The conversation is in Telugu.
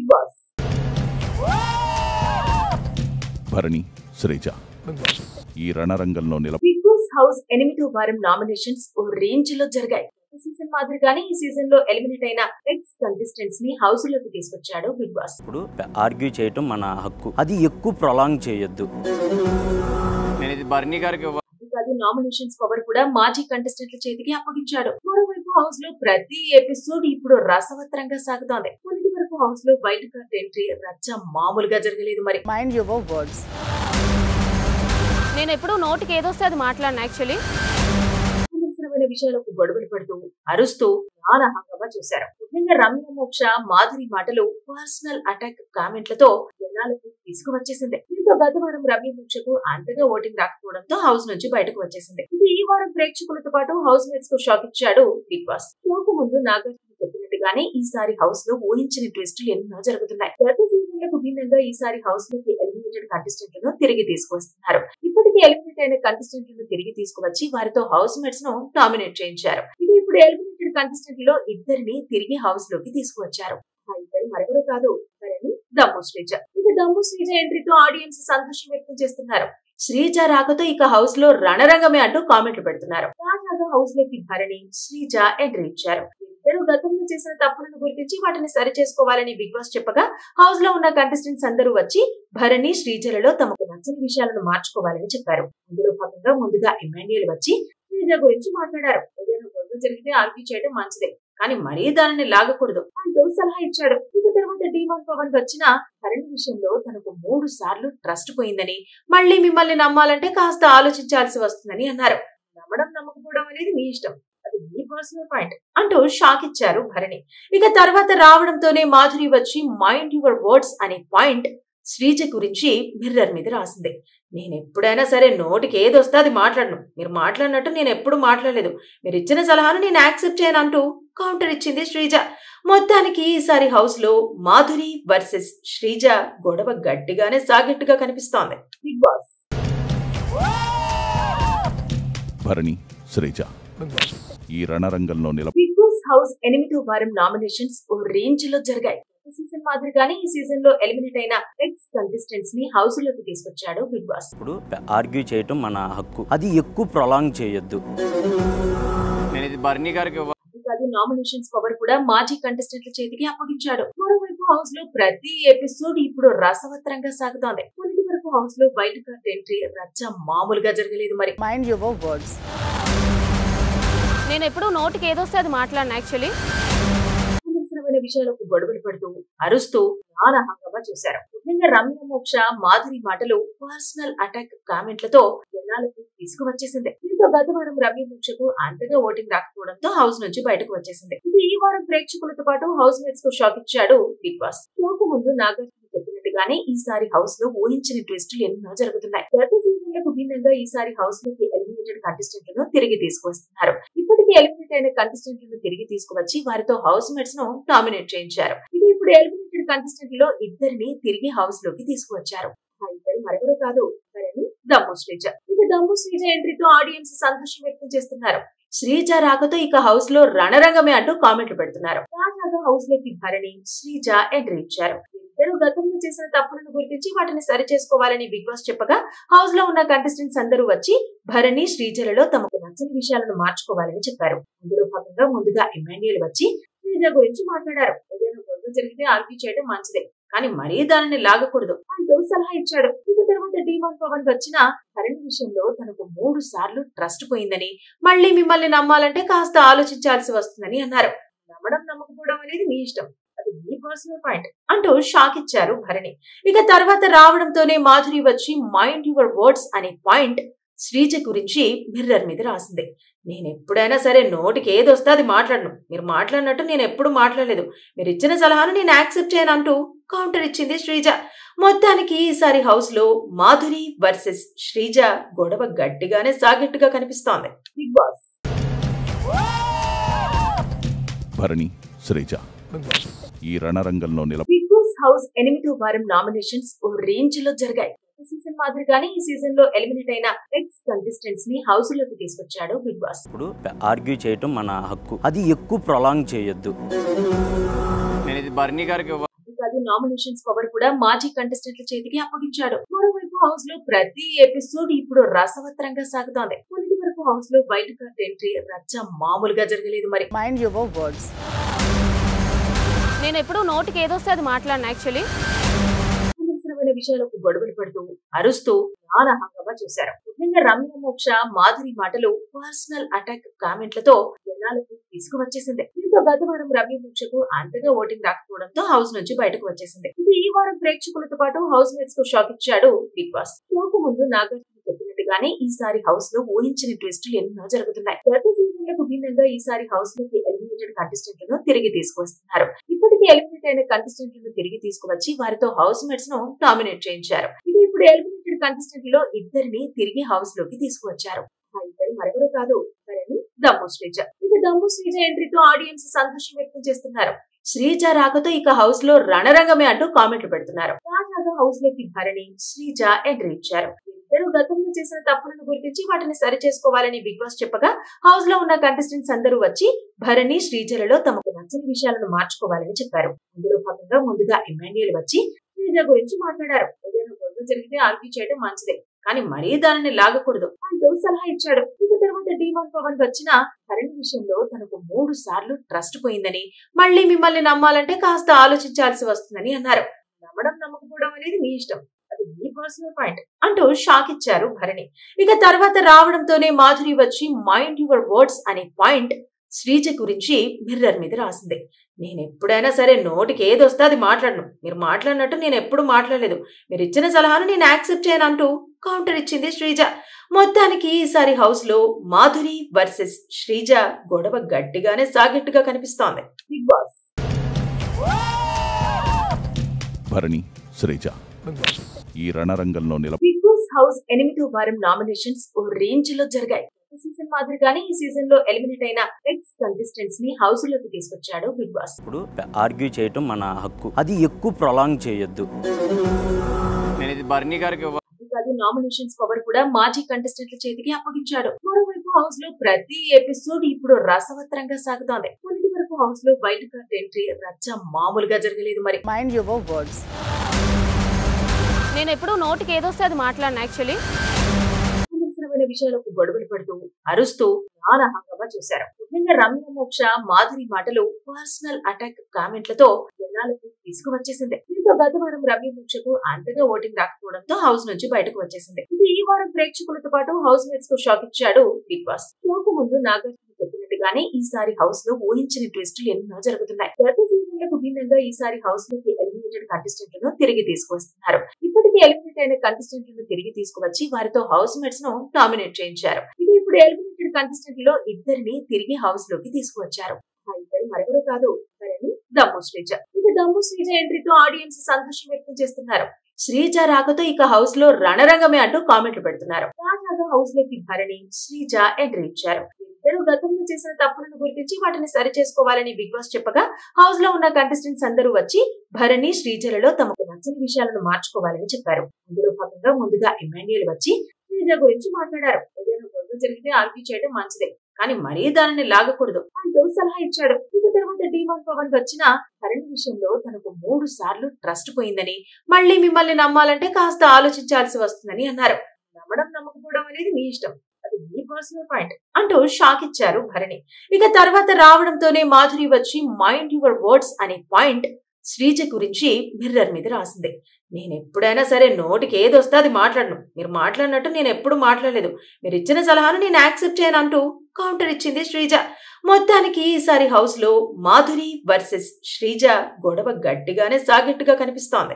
Big boss. భరణి, శ్రీజ ఈ రణరంగంలో బిగ్ బాస్ హౌస్ 8వ వారం నామినేషన్స్ ఓ రేంజ్ లో జరిగాయి. సీజన్ మాదిరిగానే ఈ సీజన్ లో ఎలిమినేట్ అయిన ఎక్స్ కంటెస్టెంట్స్ ని హౌస్ లోకి తీసుకొచ్చాడు బిగ్ బాస్. ఇప్పుడు ఆర్గ్యూ చేయటం మన హక్కు, అది ఎక్కువ ప్రొలాంగ్ చేయొద్దు. భరణి గారికి నామినేషన్స్ పవర్ కూడా మాజీ కంటెస్టెంట్ల చేతికి అప్పగించాడు. మరోవైపు హౌస్ లో ప్రతి ఎపిసోడ్ ఇప్పుడు రసవత్తరంగా సాగుతోంది. మొదటి వరకు హౌస్ లో వైల్డ్ కార్డ్ ఎంట్రీ రచ్చ మామూలుగా జరగలేదు. మరి మైండ్ యువర్ వర్డ్స్. నేను ఎప్పుడు నోటికి ఏదొస్తే అది మాట్లాడిన. యాక్చువల్లీ అనవసరమైన విషయాలకు గొడవలు పడుతూ అరుస్తూ నానా హంగామా చేశారు. ముఖ్యంగా రమ్య, మోక్ష, మాధురి మాటలు పర్సనల్ అటాక్ కామెంట్లతో జనాలకు తీసుకువచ్చేసింది. దీంతో గత వారం రమ్య, మోక్షకు అంతగా ఓటింగ్ రాకపోవడంతో హౌస్ నుంచి బయటకు వచ్చేసింది. ఇది ఈ వారం ప్రేక్షకులతో పాటు హౌస్ మేట్స్ కు షాక్ ఇచ్చాడు బిగ్ బాస్. షోకు ముందు నాగార్జున చెప్పినట్టుగానే ఈసారి హౌస్ లో ఊహించిన ట్విస్టులు ఎన్నో జరుగుతున్నాయి. గత సీజన్లకు భిన్నంగా ఈసారి హౌస్ లోకి ఎలిమినేటెడ్ కంటెస్టెంట్లను తిరిగి తీసుకువస్తున్నారు. ఇప్పటికీ ఎలిమినేట్ అయిన కంటెస్టెంట్లను తిరిగి తీసుకువచ్చి వారితో హౌస్ మేట్స్ ను డామినేట్ చేయించారు. ఇది ఇప్పుడు ఎలిమినేటెడ్ కంటెస్టెంట్ లో ఇద్దరిని తిరిగి హౌస్ లోకి తీసుకువచ్చారు. ఆ ఇద్దరు మరెవరూ కాదు, భరణి, దమ్ము శ్రీజ. ఇక దమ్ము శ్రీజ ఎంట్రీతో ఆడియన్స్ సంతోషం వ్యక్తం చేస్తున్నారు. శ్రీజ రాకతో ఇక హౌస్ లో రణరంగమే అంటూ కామెంట్లు పెడుతున్నారు. తాజాగా హౌస్ లోకి భరణి, శ్రీజ ఎంట్రీ ఇచ్చారు. ఇద్దరు గతంలో చేసిన తప్పులను గుర్తించి వాటిని సరి చేసుకోవాలని బిగ్ బాస్ చెప్పగా హౌస్ లో ఉన్న కంటెస్టెంట్స్ అందరూ వచ్చి భరణి, శ్రీజలలో తమకు నచ్చని విషయాలను మార్చుకోవాలని చెప్పారు. అందులో భాగంగా ముందుగా ఇమాన్యుయల్ వచ్చి శ్రీజ గురించి మాట్లాడారు. ఏదైనా గొడవ జరిగితే ఆర్గ్యూ చేయడం మంచిదే, కానీ మరీ దానిని లాగకూడదు అంటూ సలహా ఇచ్చాడు. ఇక తర్వాత డీమాన్ పవన్ వచ్చిన భరణి విషయంలో తనకు 3 సార్లు ట్రస్ట్ పోయిందని, మళ్ళీ మిమ్మల్ని నమ్మాలంటే కాస్త ఆలోచించాల్సి వస్తుందని అన్నారు. నమ్మడం నమ్మకపోవడం అనేది మీ ఇష్టం, అది మీ పర్సనల్ పాయింట్ అంటూ షాక్ ఇచ్చారు భరణి. ఇక తర్వాత రావడంతోనే మాధురి వచ్చి మైండ్ యువర్ వర్డ్స్ అనే పాయింట్ శ్రీజ గురించి మిర్రర్ మీద రాసింది. నేను ఎప్పుడైనా సరే నోటికి ఏదొస్తే అది మాట్లాడను, మీరు మాట్లాడినట్టు నేను ఎప్పుడు మాట్లాడలేదు, మీరు ఇచ్చిన సలహాను నేను యాక్సెప్ట్ చేయను అంటూ కౌంటర్ ఇచ్చింది శ్రీజ. మొత్తానికి ఈసారి హౌస్ లో మాధురి వర్సెస్ శ్రీజ గొడవ గట్టిగానే సాగిట్టుగా కనిపిస్తోంది. Big boss. భరణి, శ్రీజ ఈ రణరంగంలో బిగ్ బాస్ హౌస్ 8వ వారం నామినేషన్స్ ఓ రేంజ్ లో జరిగాయి. సీజన్ మాదిరిగానే ఈ సీజన్ లో ఎలిమినేట్ అయిన ఎక్స్ కంటెస్టెంట్స్ ని హౌస్ లోకి తీసుకొచ్చాడు బిగ్ బాస్. ఇప్పుడు ఆర్గ్యూ చేయటం మన హక్కు, అది ఎక్కువ ప్రొలాంగ్ చేయొద్దు. భరణి గారికి నామినేషన్స్ పవర్ కూడా మాజీ కంటెస్టెంట్ల చేతికి అప్పగించాడు. మరోవైపు హౌస్ లో ప్రతి ఎపిసోడ్ ఇప్పుడు రసవత్తరంగా సాగుతోంది. మొదటి వరకు హౌస్ లో వైల్డ్ కార్డ్ ఎంట్రీ రచ్చ మామూలుగా జరగలేదు. మరి మైండ్ యువర్ వర్డ్స్. నేను ఎప్పుడు నోటికి ఏదొస్తే అది మాట్లాడిన. యాక్చువల్లీ అనవసరమైన విషయాలకు గొడవలు పడుతూ అరుస్తూ నానా హంగామా చేశారు. ముఖ్యంగా రమ్య, మోక్ష, మాధురి మాటలు పర్సనల్ అటాక్ కామెంట్లతో జనాలకు తీసుకువచ్చేసింది. దీంతో గత వారం రమ్య, మోక్షకు అంతగా ఓటింగ్ రాకపోవడంతో హౌస్ నుంచి బయటకు వచ్చేసింది. ఇది ఈ వారం ప్రేక్షకులతో పాటు హౌస్ మేట్స్ కు షాక్ ఇచ్చాడు బిగ్ బాస్. షోకు ముందు నాగార్జున చెప్పినట్టుగానే ఈసారి హౌస్ లో ఊహించిన ట్విస్టులు ఎన్నో జరుగుతున్నాయి. గత సీజన్లకు భిన్నంగా ఈసారి హౌస్ లోకి ఎలిమినేటెడ్ కంటెస్టెంట్లను తిరిగి తీసుకువస్తున్నారు. ఇప్పటికీ ఎలిమినేట్ అయిన కంటెస్టెంట్లను తిరిగి తీసుకువచ్చి వారితో హౌస్ మేట్స్ ను డామినేట్ చేయించారు. ఇది ఇప్పుడు ఎలిమినేటెడ్ కంటెస్టెంట్ లో ఇద్దరిని తిరిగి హౌస్ లోకి తీసుకువచ్చారు. ఆ ఇద్దరు మరెవరూ కాదు, భరణి, దమ్ము శ్రీజ. ఇక దమ్ము శ్రీజ ఎంట్రీతో ఆడియన్స్ సంతోషం వ్యక్తం చేస్తున్నారు. శ్రీజ రాకతో ఇక హౌస్ లో రణరంగమే అంటూ కామెంట్లు పెడుతున్నారు. తాజాగా హౌస్ లోకి భరణి, శ్రీజ ఎంట్రీ ఇచ్చారు. ఇద్దరు గతంలో చేసిన తప్పులను గుర్తించి వాటిని సరి చేసుకోవాలని బిగ్ బాస్ చెప్పగా హౌస్ లో ఉన్న కంటెస్టెంట్స్ అందరూ వచ్చి భరణి, శ్రీజలలో తమకు నచ్చని విషయాలను మార్చుకోవాలని చెప్పారు. అందులో భాగంగా ముందుగా ఇమాన్యుయల్ వచ్చి శ్రీజ గురించి మాట్లాడారు. ఏదైనా గొడవ జరిగితే ఆర్గ్యూ చేయడం మంచిదే, కానీ మరీ దానిని లాగకూడదు అంటూ సలహా ఇచ్చాడు. ఇక తర్వాత డీమాన్ పవన్ వచ్చిన భరణి విషయంలో తనకు 3 సార్లు ట్రస్ట్ పోయిందని, మళ్ళీ మిమ్మల్ని నమ్మాలంటే కాస్త ఆలోచించాల్సి వస్తుందని అన్నారు. నమ్మడం నమ్మకపోవడం అనేది మీ ఇష్టం, అది మీ పర్సనల్ పాయింట్ అంటూ షాక్ ఇచ్చారు భరణి. ఇక తర్వాత రావడంతోనే మాధురి వచ్చి మైండ్ యువర్ వర్డ్స్ అనే పాయింట్ శ్రీజ గురించి మిర్రర్ మీద రాసింది. నేను ఎప్పుడైనా సరే నోటికి ఏదొస్తే అది మాట్లాడను, మీరు మాట్లాడినట్టు నేను ఎప్పుడు మాట్లాడలేదు, మీరు ఇచ్చిన సలహాను నేను యాక్సెప్ట్ చేయను అంటూ కౌంటర్ ఇచ్చింది శ్రీజ. మొత్తానికి ఈసారి హౌస్ లో మాధురి వర్సెస్ శ్రీజ గొడవ గట్టిగానే సాగిట్టుగా కనిపిస్తోంది. Big boss. భరణి, శ్రీజ ఈ రణరంగంలో బిగ్ బాస్ హౌస్ 8వ వారం నామినేషన్స్ ఓ రేంజ్ లో జరిగాయి. సీజన్ మాదిరిగానే ఈ సీజన్ లో ఎలిమినేట్ అయిన ఎక్స్ కంటెస్టెంట్స్ ని హౌస్ లోకి తీసుకొచ్చాడు బిగ్ బాస్. ఇప్పుడు ఆర్గ్యూ చేయటం మన హక్కు, అది ఎక్కువ ప్రొలాంగ్ చేయొద్దు. భరణి గారికి అంతేకాదు నామినేషన్స్ పవర్ కూడా మాజీ కంటెస్టెంట్ల చేతికి అప్పగించాడు. మరోవైపు హౌస్ లో ప్రతి ఎపిసోడ్ ఇప్పుడు రసవత్తరంగా సాగుతోంది. మొదటి వరకు హౌస్ లో వైల్డ్ కార్డ్ ఎంట్రీ రచ్చ మామూలుగా జరగలేదు. మరి మైండ్ యువర్ వర్డ్స్. నేను ఎప్పుడు నోటికి ఏదొస్తే అది మాట్లాడిన యాక్చువల్లీ అనవసరమైన విషయాలకు గొడవలు పడుతూ అరుస్తూ చాలా హంగామా చేశారు. ముఖ్యంగా రమ్య మోక్ష మాధురి మాటలు పర్సనల్ అటాక్ కామెంట్లతో జనాలకు తీసుకువచ్చేసింది. దీంతో గత వారం రమ్య మోక్షకు అంతగా ఓటింగ్ రాకపోవడంతో హౌస్ నుంచి బయటకు వచ్చేసింది. ఇది ఈ వారం ప్రేక్షకులతో పాటు హౌస్ మేట్స్ కు షాక్ ఇచ్చాడు బిగ్ బాస్. షోకు ముందు నాగార్జున చెప్పినట్టుగానే ఈసారి హౌస్ లో ఊహించని ట్విస్టులు ఎన్నో జరుగుతున్నాయి. గత సీజన్లకు భిన్నంగా ఈసారి హౌస్ లోకి ఎలిమినేటెడ్ కంటెస్టెంట్లను తిరిగి తీసుకొస్తున్నారు. ఇప్పటికీ ఎలిమినేట్ అయిన కంటెస్టెంట్లను తిరిగి తీసుకువచ్చి వారితో హౌస్ మేట్స్ ను నామినేట్ చేయించారు. ఇది ఇప్పుడు ఎలిమినేటెడ్ కంటెస్టెంట్ లో ఇద్దరిని తిరిగి హౌస్ లోకి తీసుకువచ్చారు. ఆ ఇద్దరు మరెవరూ కాదు, భరణి, దమ్ము శ్రీజ. ఇక దమ్ము శ్రీజ ఎంట్రీతో ఆడియన్స్ సంతోషం వ్యక్తం చేస్తున్నారు. శ్రీజ రాకతో ఇక హౌస్ లో రణరంగమే అంటూ కామెంట్లు పెడుతున్నారు. తాజాగా హౌస్ లోకి భరణి, శ్రీజ ఎంట్రీ ఇచ్చారు. ఇద్దరు గతంలో చేసిన తప్పులను గుర్తించి వాటిని సరి చేసుకోవాలని బిగ్ బాస్ చెప్పగా హౌస్ లో ఉన్న కంటెస్టెంట్స్ అందరూ వచ్చి భరణి, శ్రీజలలో తమకు నచ్చని విషయాలను మార్చుకోవాలని చెప్పారు. అందులో భాగంగా ముందుగా ఇమాన్యుయల్ వచ్చి శ్రీజ గురించి మాట్లాడారు. ఏదైనా గొడవ జరిగితే ఆర్గ్యూ చేయడం మంచిదే, కానీ మరీ దానిని లాగకూడదు అంటూ సలహా ఇచ్చాడు. ఇక తర్వాత D1 పవన్ వచ్చిన భరణి విషయంలో తనకు 3 సార్లు ట్రస్ట్ పోయిందని, మళ్ళీ మిమ్మల్ని నమ్మాలంటే కాస్త ఆలోచించాల్సి వస్తుందని అన్నారు. నమ్మడం నమ్మకపోవడం అనేది మీ ఇష్టం, అది మీ పర్సనల్ పాయింట్ అంటూ షాక్ ఇచ్చారు భరణి. ఇక తర్వాత రావడంతోనే మాధురి వచ్చి మైండ్ యువర్ వర్డ్స్ అనే పాయింట్ శ్రీజ గురించి మిర్రర్ మీద రాసింది. నేను ఎప్పుడైనా సరే నోటికి ఏదొస్తే అది మాట్లాడను, మీరు మాట్లాడినట్టు నేను ఎప్పుడు మాట్లాడలేదు, మీరు ఇచ్చిన సలహాను నేను యాక్సెప్ట్ చేయను అంటూ కౌంటర్ ఇచ్చింది శ్రీజ. మొత్తానికి ఈసారి హౌస్ లో మాధురి వర్సెస్ శ్రీజ గొడవ గట్టిగానే సాగట్టుగా కనిపిస్తోంది. బిగ్ బాస్ భరణి, శ్రీజ ఈ రణరంగంలో బిగ్ బాస్ హౌస్ 8వ వారం నామినేషన్స్ ఓ రేంజ్ లో జరిగాయి. సీజన్ మాదిరిగానే ఈ సీజన్ లో ఎలిమినేట్ అయిన ఎక్స్ కంటెస్టెంట్స్ ని హౌస్ లోకి తీసుకొచ్చాడు బిగ్ బాస్. ఇప్పుడు ఆర్గ్యూ చేయటం మన హక్కు, అది ఎక్కువ ప్రొలాంగ్ చేయొద్దు. నామినేషన్స్ పవర్ కూడా మాజీ కంటెస్టెంట్ల చేతికి అప్పగించాడు. మరోవైపు హౌస్ లో ప్రతి ఎపిసోడ్ ఇప్పుడు రసవత్తరంగా సాగుతోంది. మొదటి వరకు హౌస్ లో వైల్డ్ కార్డ్ ఎంట్రీ రచ్చ మామూలుగా జరగలేదు. మరి మైండ్ యువర్ వర్డ్స్. నేను ఎప్పుడు నోటికి ఏదొస్తే అది మాట్లాడిన యాక్చువల్లీ అనవసరమైన విషయాలకు గొడవలు పడుతూ అరుస్తూ చాలా హంగామా చేశారు. ముఖ్యంగా రమ్య మోక్ష మాధురి మాటలు పర్సనల్ అటాక్ కామెంట్లతో జనాలకు తీసుకువచ్చేసింది. దీంతో గత వారం రమ్య మోక్షకు అంతగా ఓటింగ్ రాకపోవడంతో హౌస్ నుంచి బయటకు వచ్చేసింది. ఇది ఈ వారం ప్రేక్షకులతో పాటు హౌస్ మేట్స్ కు షాక్ ఇచ్చాడు బిగ్ బాస్. షోకు ముందు నాగార్జున చెప్పినట్టుగానే ఈసారి హౌస్ లో ఊహించని ట్విస్టులు ఎన్నో జరుగుతున్నాయి. గత సీజన్లకు భిన్నంగా ఈసారి హౌస్ లోకి ఎలిమినేటెడ్ కంటెస్టెంట్లను తిరిగి తీసుకొస్తున్నారు. ఇప్పటికీ ఎలిమినేట్ అయిన కంటెస్టెంట్లను తిరిగి తీసుకువచ్చి వారితో హౌస్ మేట్స్ ను నామినేట్ చేయించారు. ఇది ఇప్పుడు ఎలిమినేటెడ్ కంటెస్టెంట్ లో ఇద్దరిని తిరిగి హౌస్ లోకి తీసుకువచ్చారు. ఆ ఇద్దరు మరెవరూ కాదు, భరణి, దమ్ము శ్రీజ. ఇక దమ్ము శ్రీజ ఎంట్రీతో ఆడియన్స్ సంతోషం వ్యక్తం చేస్తున్నారు. శ్రీజ రాకతో ఇక హౌస్ లో రణరంగమే అంటూ కామెంట్లు పెడుతున్నారు. తాజాగా హౌస్ లోకి భరణి, శ్రీజ ఎంట్రీ ఇచ్చారు. ఇద్దరు గతంలో చేసిన తప్పులను గుర్తించి వాటిని సరి చేసుకోవాలని బిగ్ బాస్ చెప్పగా హౌస్ లో ఉన్న కంటెస్టెంట్స్ అందరూ వచ్చి భరణి, శ్రీజలలో తమకు నచ్చని విషయాలను మార్చుకోవాలని చెప్పారు. అందులో భాగంగా ముందుగా ఇమాన్యుయల్ వచ్చి శ్రీజ గురించి మాట్లాడారు. ఏదైనా గొడవ జరిగితే ఆర్గ్యూ చేయడం మంచిదే, కానీ మరీ దానిని లాగకూడదు అంటూ సలహా ఇచ్చాడు. ఇక తర్వాత D1 పవన్ వచ్చిన భరణి విషయంలో తనకు 3 సార్లు ట్రస్ట్ పోయిందని, మళ్ళీ మిమ్మల్ని నమ్మాలంటే కాస్త ఆలోచించాల్సి వస్తుందని అన్నారు. నమ్మడం నమ్మకపోవడం అనేది మీ ఇష్టం, అది మీ పర్సనల్ పాయింట్ అంటూ షాక్ ఇచ్చారు భరణి. ఇక తర్వాత రావడంతోనే మాధురి వచ్చి మైండ్ యువర్ వర్డ్స్ అనే పాయింట్ శ్రీజ గురించి మిర్రర్ మీద రాసింది. నేను ఎప్పుడైనా సరే నోటికి ఏదొస్తే అది మాట్లాడను, మీరు మాట్లాడినట్టు నేను ఎప్పుడు మాట్లాడలేదు, మీరు ఇచ్చిన సలహాను నేను యాక్సెప్ట్ చేయను అంటూ కౌంటర్ ఇచ్చింది శ్రీజ. మొత్తానికి ఈసారి హౌస్ లో మాధురి వర్సెస్ శ్రీజ గొడవ గట్టిగానే సాగట్టుగా కనిపిస్తోంది.